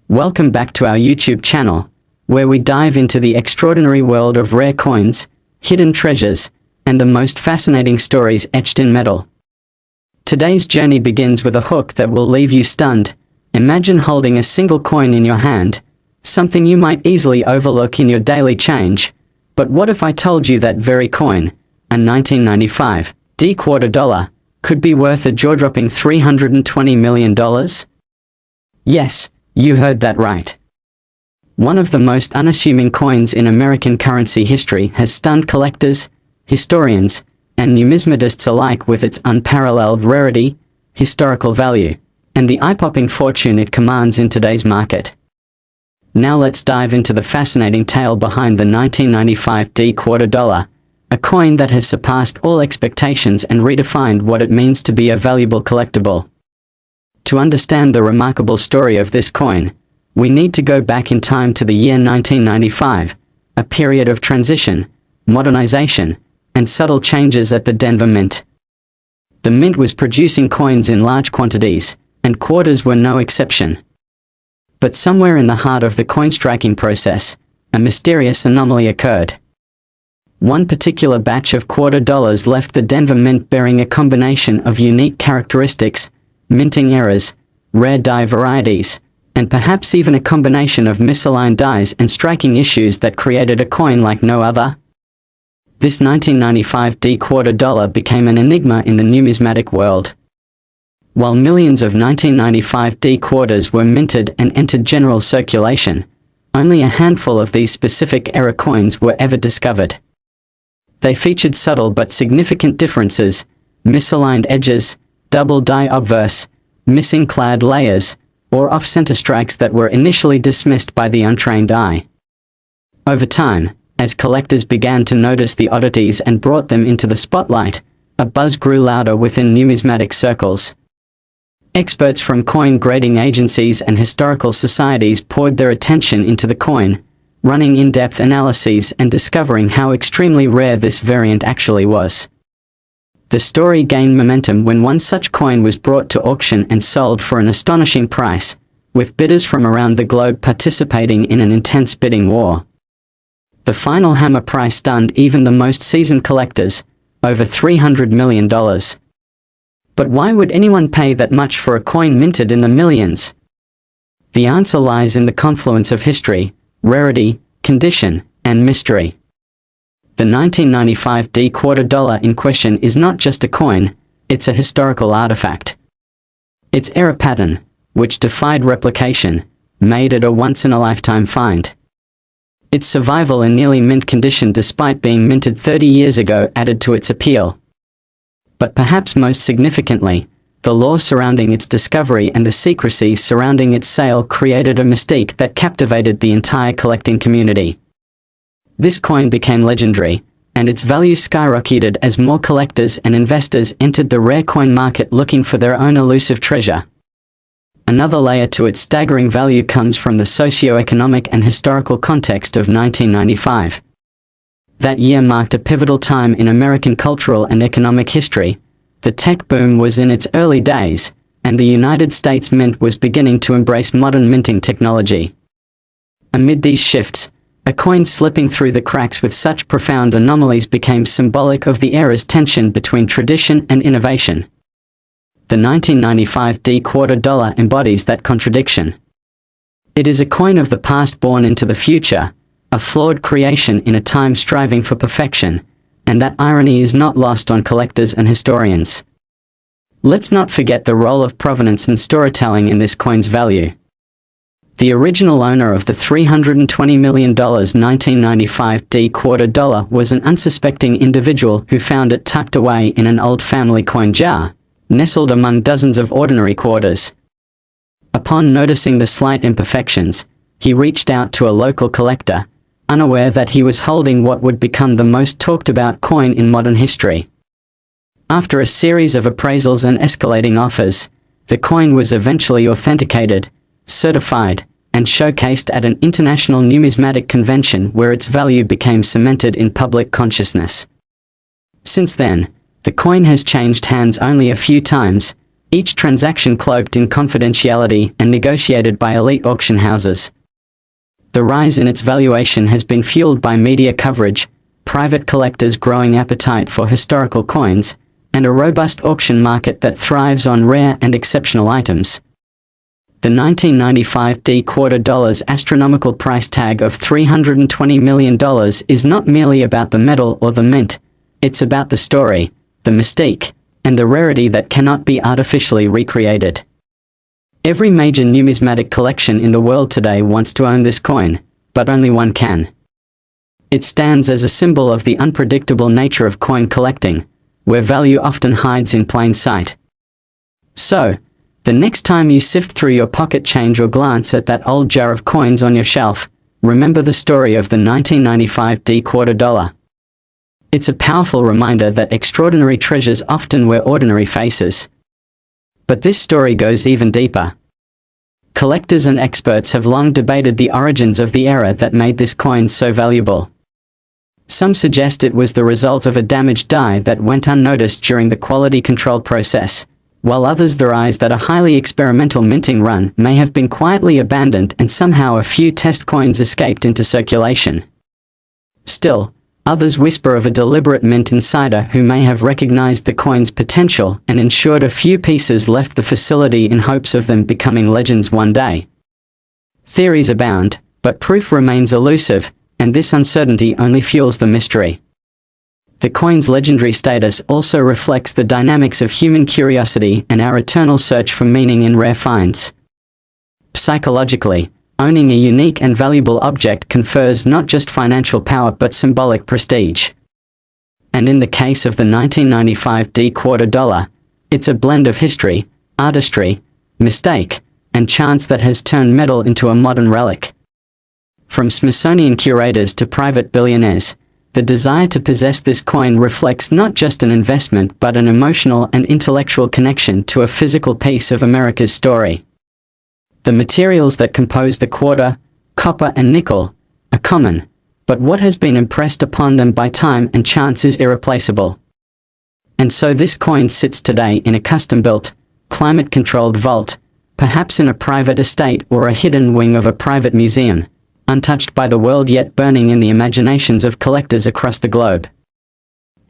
Welcome back to our YouTube channel, where we dive into the extraordinary world of rare coins, hidden treasures, and the most fascinating stories etched in metal. Today's journey begins with a hook that will leave you stunned. Imagine holding a single coin in your hand, something you might easily overlook in your daily change. But what if I told you that very coin, a 1995 quarter dollar, could be worth a jaw-dropping $320 million? Yes, you heard that right. One of the most unassuming coins in American currency history has stunned collectors, historians, and numismatists alike with its unparalleled rarity, historical value, and the eye-popping fortune it commands in today's market. Now let's dive into the fascinating tale behind the 1995 quarter dollar, a coin that has surpassed all expectations and redefined what it means to be a valuable collectible. To understand the remarkable story of this coin, we need to go back in time to the year 1995, a period of transition, modernization, and subtle changes at the Denver Mint. The Mint was producing coins in large quantities, and quarters were no exception. But somewhere in the heart of the coin-striking process, a mysterious anomaly occurred. One particular batch of quarter dollars left the Denver Mint bearing a combination of unique characteristics: minting errors, rare die varieties, and perhaps even a combination of misaligned dies and striking issues that created a coin like no other. This 1995 quarter dollar became an enigma in the numismatic world. While millions of 1995 quarters were minted and entered general circulation, only a handful of these specific error coins were ever discovered. They featured subtle but significant differences: misaligned edges, double die obverse, missing clad layers, or off-center strikes that were initially dismissed by the untrained eye. Over time, as collectors began to notice the oddities and brought them into the spotlight, a buzz grew louder within numismatic circles. Experts from coin grading agencies and historical societies poured their attention into the coin, running in-depth analyses and discovering how extremely rare this variant actually was. The story gained momentum when one such coin was brought to auction and sold for an astonishing price, with bidders from around the globe participating in an intense bidding war. The final hammer price stunned even the most seasoned collectors: over $300 million. But why would anyone pay that much for a coin minted in the millions? The answer lies in the confluence of history, rarity, condition, and mystery. The 1995 quarter dollar in question is not just a coin, it's a historical artifact. Its error pattern, which defied replication, made it a once-in-a-lifetime find. Its survival in nearly mint condition despite being minted 30 years ago added to its appeal. But perhaps most significantly, the lore surrounding its discovery and the secrecy surrounding its sale created a mystique that captivated the entire collecting community. This coin became legendary, and its value skyrocketed as more collectors and investors entered the rare coin market looking for their own elusive treasure. Another layer to its staggering value comes from the socio-economic and historical context of 1995. That year marked a pivotal time in American cultural and economic history. The tech boom was in its early days, and the United States Mint was beginning to embrace modern minting technology. Amid these shifts, a coin slipping through the cracks with such profound anomalies became symbolic of the era's tension between tradition and innovation. The 1995 quarter dollar embodies that contradiction. It is a coin of the past born into the future, a flawed creation in a time striving for perfection, and that irony is not lost on collectors and historians. Let's not forget the role of provenance and storytelling in this coin's value. The original owner of the $320 million 1995 quarter dollar was an unsuspecting individual who found it tucked away in an old family coin jar, nestled among dozens of ordinary quarters. Upon noticing the slight imperfections, he reached out to a local collector, unaware that he was holding what would become the most talked-about coin in modern history. After a series of appraisals and escalating offers, the coin was eventually authenticated, certified, and showcased at an international numismatic convention where its value became cemented in public consciousness. Since then, the coin has changed hands only a few times, each transaction cloaked in confidentiality and negotiated by elite auction houses. The rise in its valuation has been fueled by media coverage, private collectors' growing appetite for historical coins, and a robust auction market that thrives on rare and exceptional items. The 1995 quarter dollar's astronomical price tag of $320 million is not merely about the metal or the mint, it's about the story, the mystique, and the rarity that cannot be artificially recreated. Every major numismatic collection in the world today wants to own this coin, but only one can. It stands as a symbol of the unpredictable nature of coin collecting, where value often hides in plain sight. So, the next time you sift through your pocket change or glance at that old jar of coins on your shelf, remember the story of the 1995 quarter dollar. It's a powerful reminder that extraordinary treasures often wear ordinary faces. But this story goes even deeper. Collectors and experts have long debated the origins of the era that made this coin so valuable. Some suggest it was the result of a damaged die that went unnoticed during the quality control process, while others theorize that a highly experimental minting run may have been quietly abandoned and somehow a few test coins escaped into circulation. Still, others whisper of a deliberate mint insider who may have recognized the coin's potential and ensured a few pieces left the facility in hopes of them becoming legends one day. Theories abound, but proof remains elusive, and this uncertainty only fuels the mystery. The coin's legendary status also reflects the dynamics of human curiosity and our eternal search for meaning in rare finds. Psychologically, owning a unique and valuable object confers not just financial power but symbolic prestige. And in the case of the 1995 quarter dollar, it's a blend of history, artistry, mistake, and chance that has turned metal into a modern relic. From Smithsonian curators to private billionaires, the desire to possess this coin reflects not just an investment but an emotional and intellectual connection to a physical piece of America's story. The materials that compose the quarter, copper and nickel, are common, but what has been impressed upon them by time and chance is irreplaceable. And so this coin sits today in a custom-built, climate-controlled vault, perhaps in a private estate or a hidden wing of a private museum, untouched by the world yet burning in the imaginations of collectors across the globe.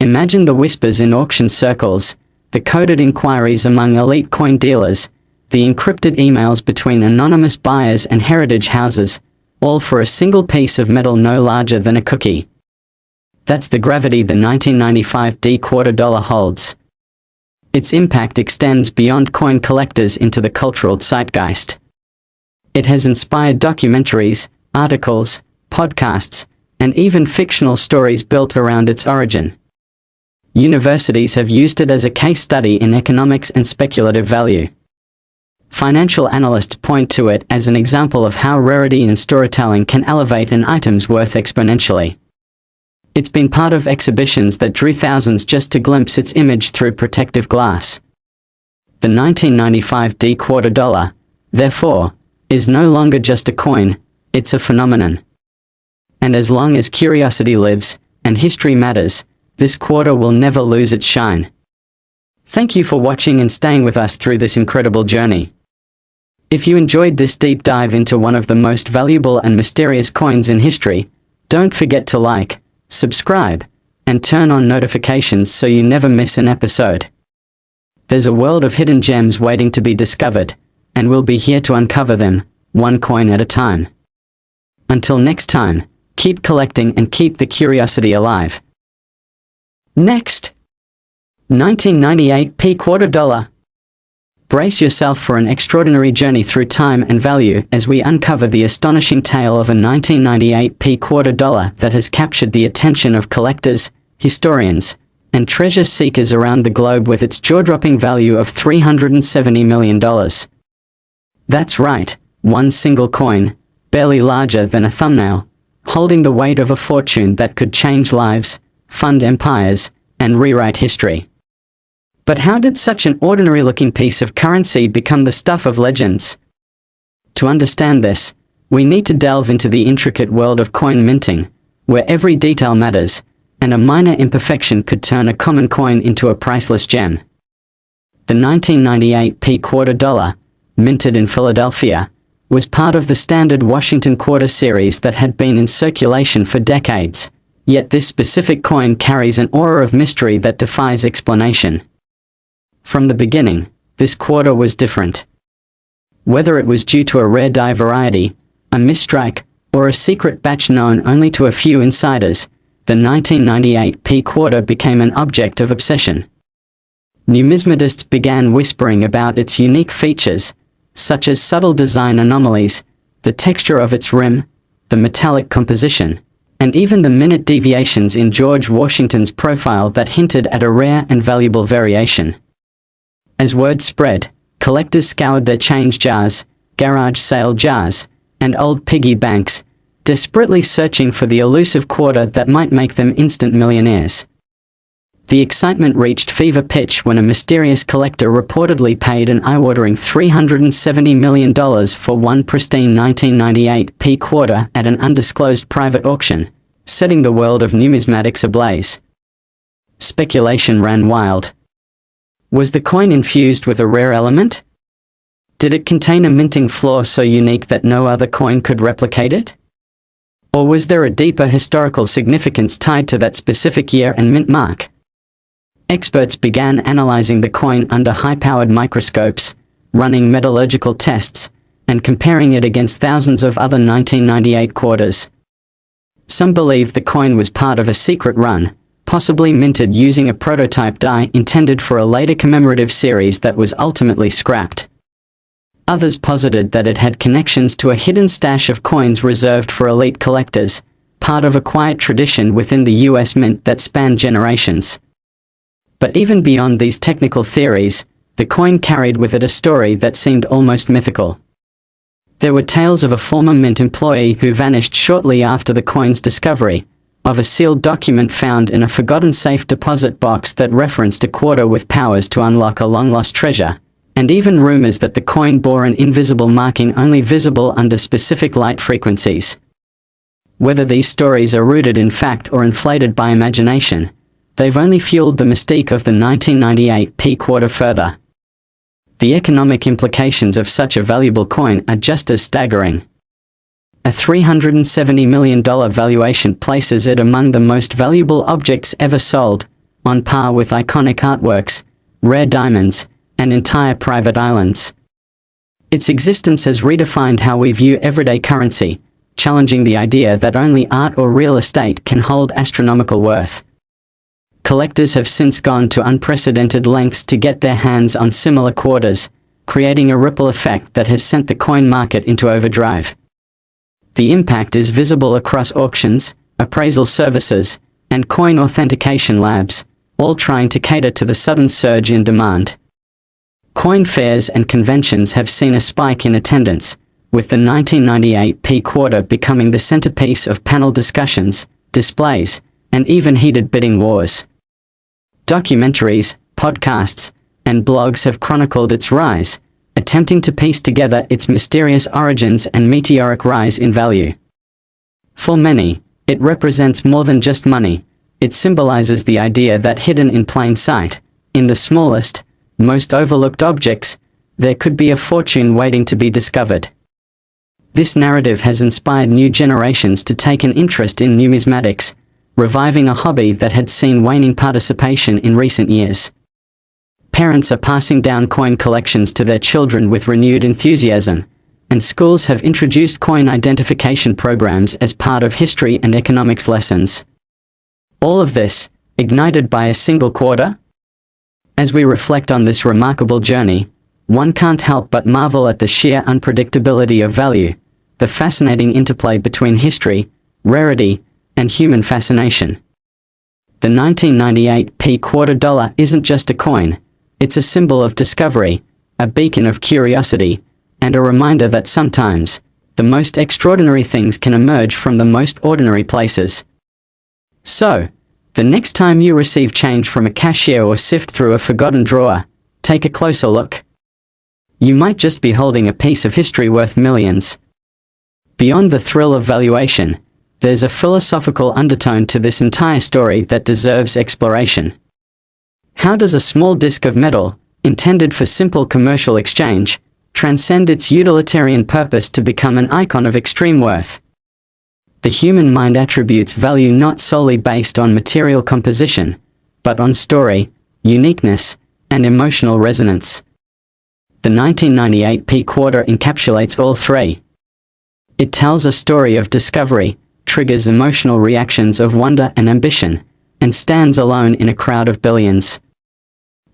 Imagine the whispers in auction circles, the coded inquiries among elite coin dealers, the encrypted emails between anonymous buyers and heritage houses, all for a single piece of metal no larger than a cookie. That's the gravity the 1995 quarter dollar holds. Its impact extends beyond coin collectors into the cultural zeitgeist. It has inspired documentaries, articles, podcasts, and even fictional stories built around its origin. Universities have used it as a case study in economics and speculative value. Financial analysts point to it as an example of how rarity and storytelling can elevate an item's worth exponentially. It's been part of exhibitions that drew thousands just to glimpse its image through protective glass. The 1995 quarter dollar, therefore, is no longer just a coin, it's a phenomenon. And as long as curiosity lives, and history matters, this quarter will never lose its shine. Thank you for watching and staying with us through this incredible journey. If you enjoyed this deep dive into one of the most valuable and mysterious coins in history, don't forget to like, subscribe, and turn on notifications so you never miss an episode. There's a world of hidden gems waiting to be discovered, and we'll be here to uncover them, one coin at a time. Until next time, keep collecting and keep the curiosity alive. Next, 1998 quarter dollar. Brace yourself for an extraordinary journey through time and value as we uncover the astonishing tale of a 1998 quarter dollar that has captured the attention of collectors, historians, and treasure seekers around the globe with its jaw-dropping value of $370 million. That's right, one single coin, barely larger than a thumbnail, holding the weight of a fortune that could change lives, fund empires, and rewrite history. But how did such an ordinary-looking piece of currency become the stuff of legends? To understand this, we need to delve into the intricate world of coin minting, where every detail matters, and a minor imperfection could turn a common coin into a priceless gem. The 1998 P quarter dollar, minted in Philadelphia, was part of the standard Washington quarter series that had been in circulation for decades, yet this specific coin carries an aura of mystery that defies explanation. From the beginning, this quarter was different. Whether it was due to a rare die variety, a misstrike, or a secret batch known only to a few insiders, the 1998 P quarter became an object of obsession. Numismatists began whispering about its unique features, such as subtle design anomalies, the texture of its rim, the metallic composition, and even the minute deviations in George Washington's profile that hinted at a rare and valuable variation. As word spread, collectors scoured their change jars, garage sale jars, and old piggy banks, desperately searching for the elusive quarter that might make them instant millionaires. The excitement reached fever pitch when a mysterious collector reportedly paid an eye-watering $370 million for one pristine 1998 P quarter at an undisclosed private auction, setting the world of numismatics ablaze. Speculation ran wild. Was the coin infused with a rare element? Did it contain a minting flaw so unique that no other coin could replicate it? Or was there a deeper historical significance tied to that specific year and mint mark? Experts began analyzing the coin under high-powered microscopes, running metallurgical tests, and comparing it against thousands of other 1998 quarters. Some believed the coin was part of a secret run, possibly minted using a prototype die intended for a later commemorative series that was ultimately scrapped. Others posited that it had connections to a hidden stash of coins reserved for elite collectors, part of a quiet tradition within the US Mint that spanned generations. But even beyond these technical theories, the coin carried with it a story that seemed almost mythical. There were tales of a former Mint employee who vanished shortly after the coin's discovery, of a sealed document found in a forgotten safe deposit box that referenced a quarter with powers to unlock a long-lost treasure, and even rumors that the coin bore an invisible marking only visible under specific light frequencies. Whether these stories are rooted in fact or inflated by imagination, they've only fueled the mystique of the 1998 P quarter further. The economic implications of such a valuable coin are just as staggering. A $370 million valuation places it among the most valuable objects ever sold, on par with iconic artworks, rare diamonds, and entire private islands. Its existence has redefined how we view everyday currency, challenging the idea that only art or real estate can hold astronomical worth. Collectors have since gone to unprecedented lengths to get their hands on similar quarters, creating a ripple effect that has sent the coin market into overdrive. The impact is visible across auctions, appraisal services, and coin authentication labs, all trying to cater to the sudden surge in demand. Coin fairs and conventions have seen a spike in attendance, with the 1998 P quarter becoming the centerpiece of panel discussions, displays, and even heated bidding wars. Documentaries, podcasts, and blogs have chronicled its rise, attempting to piece together its mysterious origins and meteoric rise in value. For many, it represents more than just money. It symbolizes the idea that hidden in plain sight, in the smallest, most overlooked objects, there could be a fortune waiting to be discovered. This narrative has inspired new generations to take an interest in numismatics, reviving a hobby that had seen waning participation in recent years. Parents are passing down coin collections to their children with renewed enthusiasm, and schools have introduced coin identification programs as part of history and economics lessons. All of this, ignited by a single quarter? As we reflect on this remarkable journey, one can't help but marvel at the sheer unpredictability of value, the fascinating interplay between history, rarity, and human fascination. The 1998 P quarter dollar isn't just a coin, it's a symbol of discovery, a beacon of curiosity, and a reminder that sometimes, the most extraordinary things can emerge from the most ordinary places. So, the next time you receive change from a cashier or sift through a forgotten drawer, take a closer look. You might just be holding a piece of history worth millions. Beyond the thrill of valuation, there's a philosophical undertone to this entire story that deserves exploration. How does a small disc of metal, intended for simple commercial exchange, transcend its utilitarian purpose to become an icon of extreme worth. The human mind attributes value not solely based on material composition, but on story, uniqueness, and emotional resonance. The 1998 P quarter encapsulates all three. It tells a story of discovery, triggers emotional reactions of wonder and ambition, and stands alone in a crowd of billions.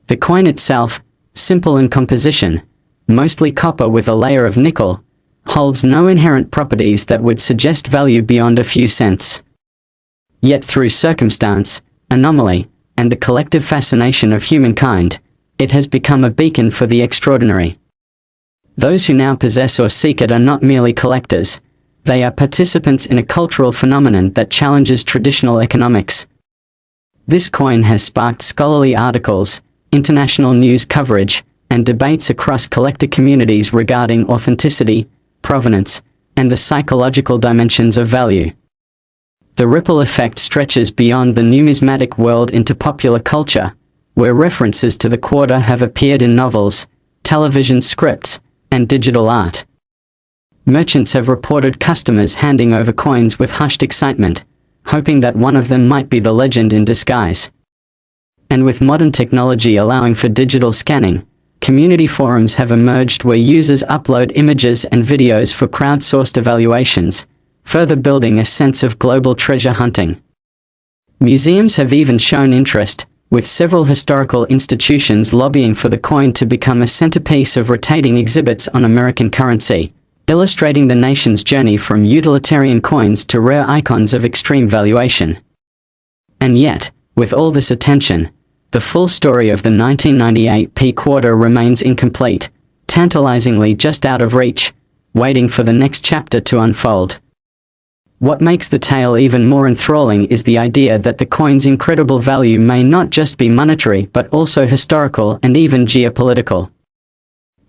The coin itself, simple in composition, mostly copper with a layer of nickel, holds no inherent properties that would suggest value beyond a few cents. Yet through circumstance, anomaly, and the collective fascination of humankind, it has become a beacon for the extraordinary. Those who now possess or seek it are not merely collectors, they are participants in a cultural phenomenon that challenges traditional economics. This coin has sparked scholarly articles, international news coverage, and debates across collector communities regarding authenticity, provenance, and the psychological dimensions of value. The ripple effect stretches beyond the numismatic world into popular culture, where references to the quarter have appeared in novels, television scripts, and digital art. Merchants have reported customers handing over coins with hushed excitement, hoping that one of them might be the legend in disguise. And with modern technology allowing for digital scanning, community forums have emerged where users upload images and videos for crowdsourced evaluations, further building a sense of global treasure hunting. Museums have even shown interest, with several historical institutions lobbying for the coin to become a centerpiece of rotating exhibits on American currency, illustrating the nation's journey from utilitarian coins to rare icons of extreme valuation. And yet, with all this attention, the full story of the 1998 P quarter remains incomplete, tantalizingly just out of reach, waiting for the next chapter to unfold. What makes the tale even more enthralling is the idea that the coin's incredible value may not just be monetary but also historical and even geopolitical.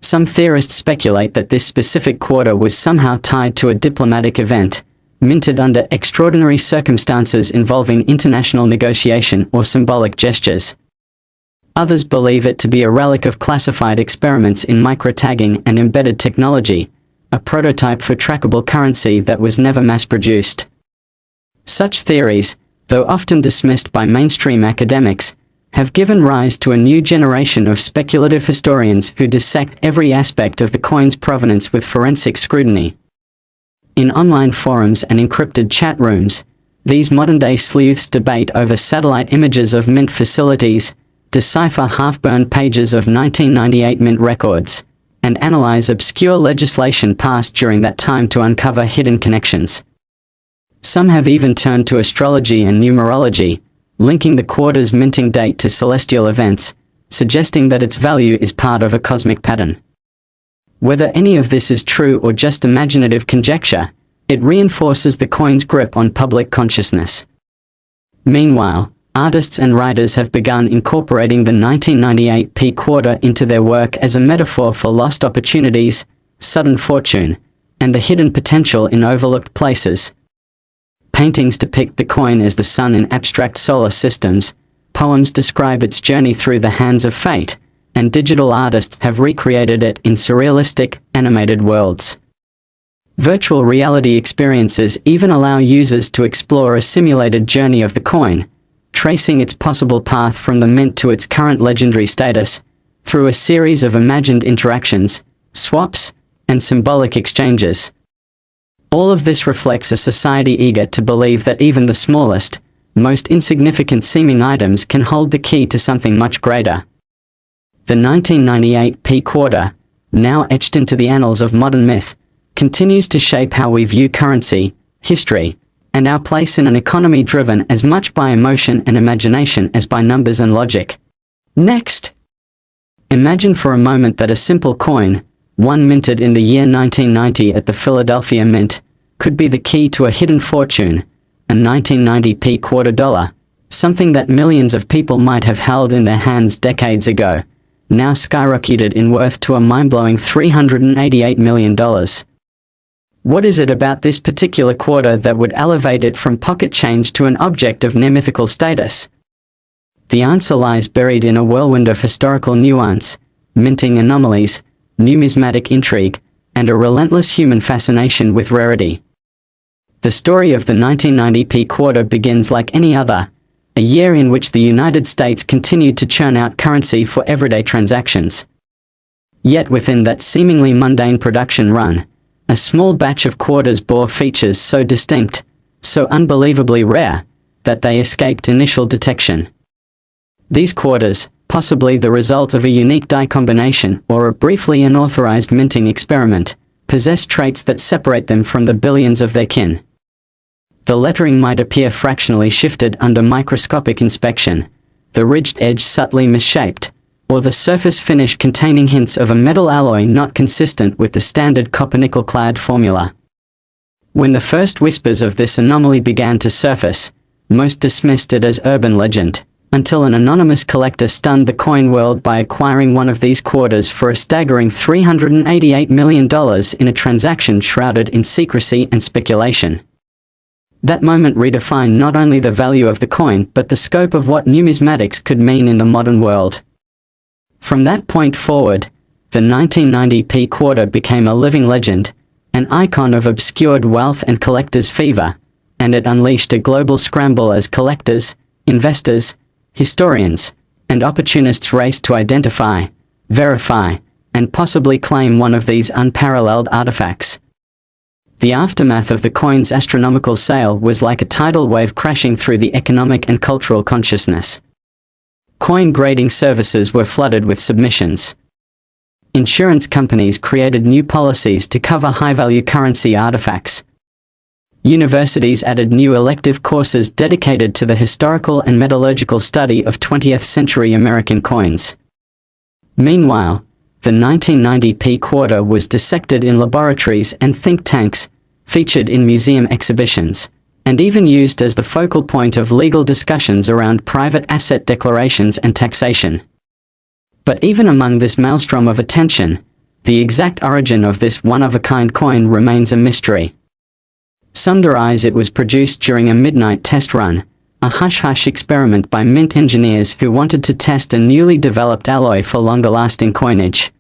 Some theorists speculate that this specific quarter was somehow tied to a diplomatic event, minted under extraordinary circumstances involving international negotiation or symbolic gestures. Others believe it to be a relic of classified experiments in microtagging and embedded technology, a prototype for trackable currency that was never mass-produced. Such theories, though often dismissed by mainstream academics, have given rise to a new generation of speculative historians who dissect every aspect of the coin's provenance with forensic scrutiny. In online forums and encrypted chat rooms, these modern-day sleuths debate over satellite images of mint facilities, decipher half-burned pages of 1998 mint records, and analyze obscure legislation passed during that time to uncover hidden connections. Some have even turned to astrology and numerology, linking the quarter's minting date to celestial events, suggesting that its value is part of a cosmic pattern. Whether any of this is true or just imaginative conjecture, it reinforces the coin's grip on public consciousness. Meanwhile, artists and writers have begun incorporating the 1998 P quarter into their work as a metaphor for lost opportunities, sudden fortune, and the hidden potential in overlooked places. Paintings depict the coin as the sun in abstract solar systems, poems describe its journey through the hands of fate, and digital artists have recreated it in surrealistic, animated worlds. Virtual reality experiences even allow users to explore a simulated journey of the coin, tracing its possible path from the mint to its current legendary status, through a series of imagined interactions, swaps, and symbolic exchanges. All of this reflects a society eager to believe that even the smallest, most insignificant seeming items can hold the key to something much greater. The 1998 P quarter, now etched into the annals of modern myth, continues to shape how we view currency, history, and our place in an economy driven as much by emotion and imagination as by numbers and logic. Next, imagine for a moment that a simple coin, one minted in the year 1990 at the Philadelphia Mint, could be the key to a hidden fortune, a 1990 P quarter dollar, something that millions of people might have held in their hands decades ago, now skyrocketed in worth to a mind-blowing $388 million. What is it about this particular quarter that would elevate it from pocket change to an object of near-mythical status? The answer lies buried in a whirlwind of historical nuance, minting anomalies, numismatic intrigue, and a relentless human fascination with rarity. The story of the 1990p quarter begins like any other, a year in which the United States continued to churn out currency for everyday transactions. Yet within that seemingly mundane production run, a small batch of quarters bore features so distinct, so unbelievably rare, that they escaped initial detection. These quarters, possibly the result of a unique die combination or a briefly unauthorized minting experiment, possess traits that separate them from the billions of their kin. The lettering might appear fractionally shifted under microscopic inspection, the ridged edge subtly misshaped, or the surface finish containing hints of a metal alloy not consistent with the standard copper-nickel clad formula. When the first whispers of this anomaly began to surface, most dismissed it as urban legend, until an anonymous collector stunned the coin world by acquiring one of these quarters for a staggering $388 million in a transaction shrouded in secrecy and speculation. That moment redefined not only the value of the coin but the scope of what numismatics could mean in the modern world. From that point forward, the 1990p quarter became a living legend, an icon of obscured wealth and collectors' fever, and it unleashed a global scramble as collectors, investors, historians, and opportunists raced to identify, verify, and possibly claim one of these unparalleled artifacts. The aftermath of the coin's astronomical sale was like a tidal wave crashing through the economic and cultural consciousness. Coin grading services were flooded with submissions. Insurance companies created new policies to cover high-value currency artifacts. Universities added new elective courses dedicated to the historical and metallurgical study of 20th-century American coins. Meanwhile, the 1990p quarter was dissected in laboratories and think tanks, featured in museum exhibitions, and even used as the focal point of legal discussions around private asset declarations and taxation. But even among this maelstrom of attention, the exact origin of this one-of-a-kind coin remains a mystery. Some theorize it was produced during a midnight test run, a hush-hush experiment by mint engineers who wanted to test a newly developed alloy for longer-lasting coinage.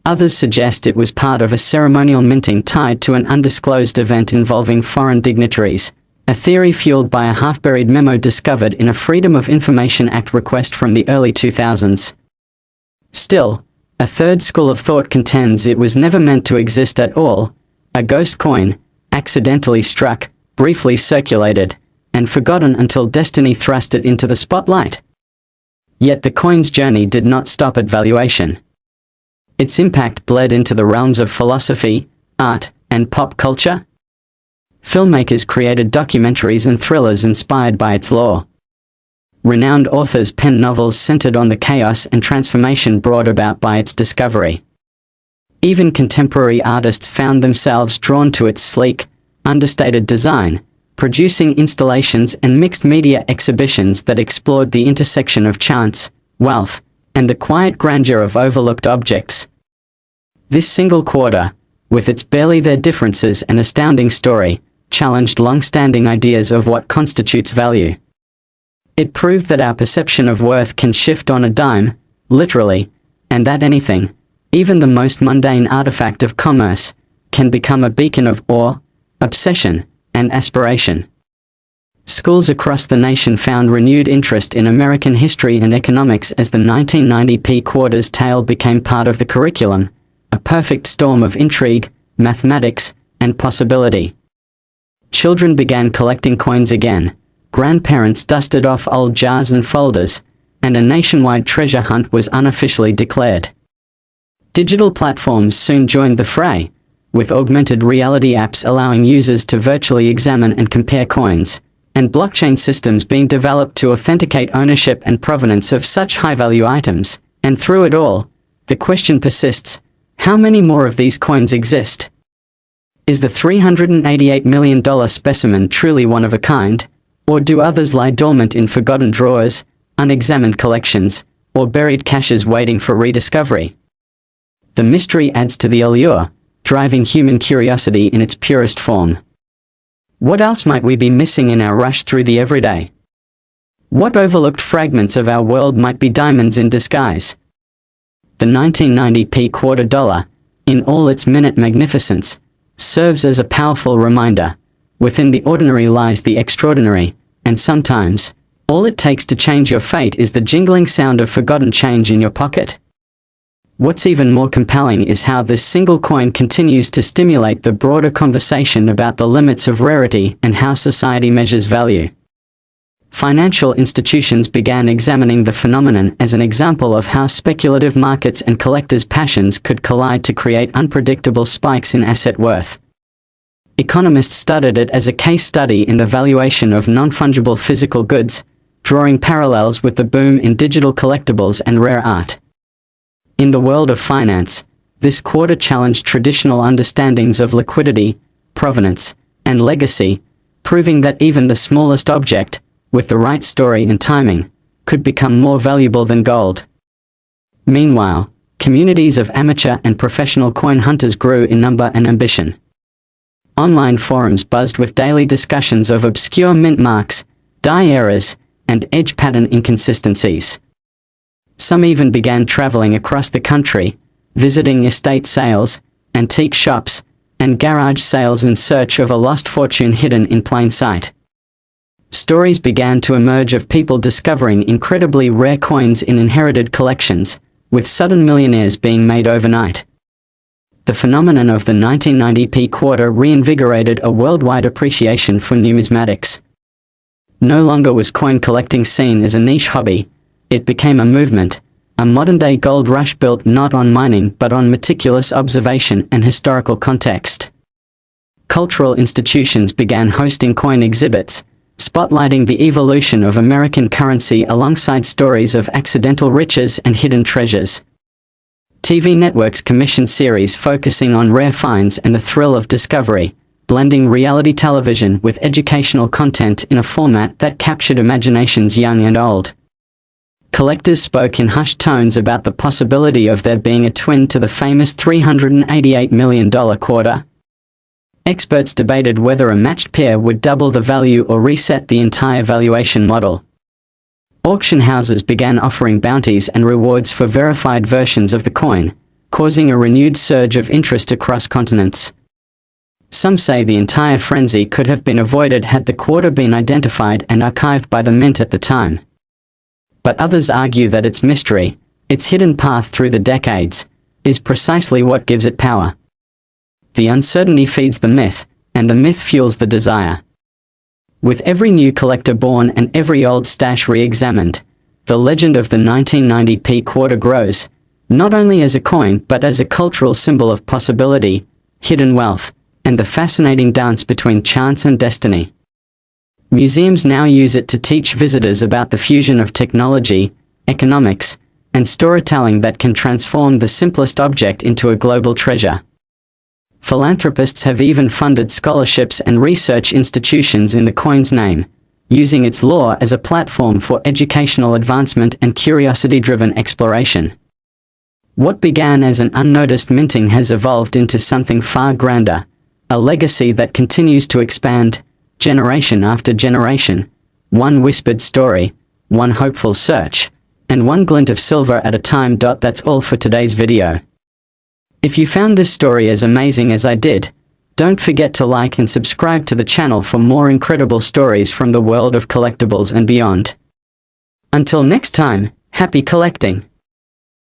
Others suggest it was part of a ceremonial minting tied to an undisclosed event involving foreign dignitaries, a theory fueled by a half-buried memo discovered in a Freedom of Information Act request from the early 2000s. Still, a third school of thought contends it was never meant to exist at all, a ghost coin, accidentally struck, briefly circulated, and forgotten until destiny thrust it into the spotlight. Yet the coin's journey did not stop at valuation. Its impact bled into the realms of philosophy, art, and pop culture. Filmmakers created documentaries and thrillers inspired by its lore. Renowned authors penned novels centered on the chaos and transformation brought about by its discovery. Even contemporary artists found themselves drawn to its sleek, understated design, producing installations and mixed media exhibitions that explored the intersection of chance, wealth, and the quiet grandeur of overlooked objects. This single quarter, with its barely there differences and astounding story, challenged long-standing ideas of what constitutes value. It proved that our perception of worth can shift on a dime, literally, and that anything, even the most mundane artifact of commerce, can become a beacon of awe, obsession, and aspiration. Schools across the nation found renewed interest in American history and economics as the 1990p quarter's tale became part of the curriculum, a perfect storm of intrigue, mathematics, and possibility. Children began collecting coins again, grandparents dusted off old jars and folders, and a nationwide treasure hunt was unofficially declared. Digital platforms soon joined the fray, with augmented reality apps allowing users to virtually examine and compare coins, and blockchain systems being developed to authenticate ownership and provenance of such high-value items. And through it all, the question persists: how many more of these coins exist? Is the $388 million specimen truly one of a kind, or do others lie dormant in forgotten drawers, unexamined collections, or buried caches waiting for rediscovery? The mystery adds to the allure, driving human curiosity in its purest form. What else might we be missing in our rush through the everyday? What overlooked fragments of our world might be diamonds in disguise? The 1990p quarter dollar, in all its minute magnificence, serves as a powerful reminder. Within the ordinary lies the extraordinary, and sometimes, all it takes to change your fate is the jingling sound of forgotten change in your pocket. What's even more compelling is how this single coin continues to stimulate the broader conversation about the limits of rarity and how society measures value. Financial institutions began examining the phenomenon as an example of how speculative markets and collectors' passions could collide to create unpredictable spikes in asset worth. Economists studied it as a case study in the valuation of non-fungible physical goods, drawing parallels with the boom in digital collectibles and rare art. In the world of finance, this quarter challenged traditional understandings of liquidity, provenance, and legacy, proving that even the smallest object, with the right story and timing, could become more valuable than gold. Meanwhile, communities of amateur and professional coin hunters grew in number and ambition. Online forums buzzed with daily discussions of obscure mint marks, die errors, and edge pattern inconsistencies. Some even began traveling across the country, visiting estate sales, antique shops, and garage sales in search of a lost fortune hidden in plain sight. Stories began to emerge of people discovering incredibly rare coins in inherited collections, with sudden millionaires being made overnight. The phenomenon of the 1990p quarter reinvigorated a worldwide appreciation for numismatics. No longer was coin collecting seen as a niche hobby. It became a movement, a modern-day gold rush built not on mining but on meticulous observation and historical context. Cultural institutions began hosting coin exhibits, spotlighting the evolution of American currency alongside stories of accidental riches and hidden treasures. TV networks commissioned series focusing on rare finds and the thrill of discovery, blending reality television with educational content in a format that captured imaginations young and old. Collectors spoke in hushed tones about the possibility of there being a twin to the famous $388 million quarter. Experts debated whether a matched pair would double the value or reset the entire valuation model. Auction houses began offering bounties and rewards for verified versions of the coin, causing a renewed surge of interest across continents. Some say the entire frenzy could have been avoided had the quarter been identified and archived by the mint at the time. But others argue that its mystery, its hidden path through the decades, is precisely what gives it power. The uncertainty feeds the myth, and the myth fuels the desire. With every new collector born and every old stash re-examined, the legend of the 1990p quarter grows, not only as a coin but as a cultural symbol of possibility, hidden wealth, and the fascinating dance between chance and destiny. Museums now use it to teach visitors about the fusion of technology, economics, and storytelling that can transform the simplest object into a global treasure. Philanthropists have even funded scholarships and research institutions in the coin's name, using its lore as a platform for educational advancement and curiosity-driven exploration. What began as an unnoticed minting has evolved into something far grander, a legacy that continues to expand, generation after generation, one whispered story, one hopeful search, and one glint of silver at a time. That's all for today's video. If you found this story as amazing as I did, don't forget to like and subscribe to the channel for more incredible stories from the world of collectibles and beyond. Until next time, happy collecting!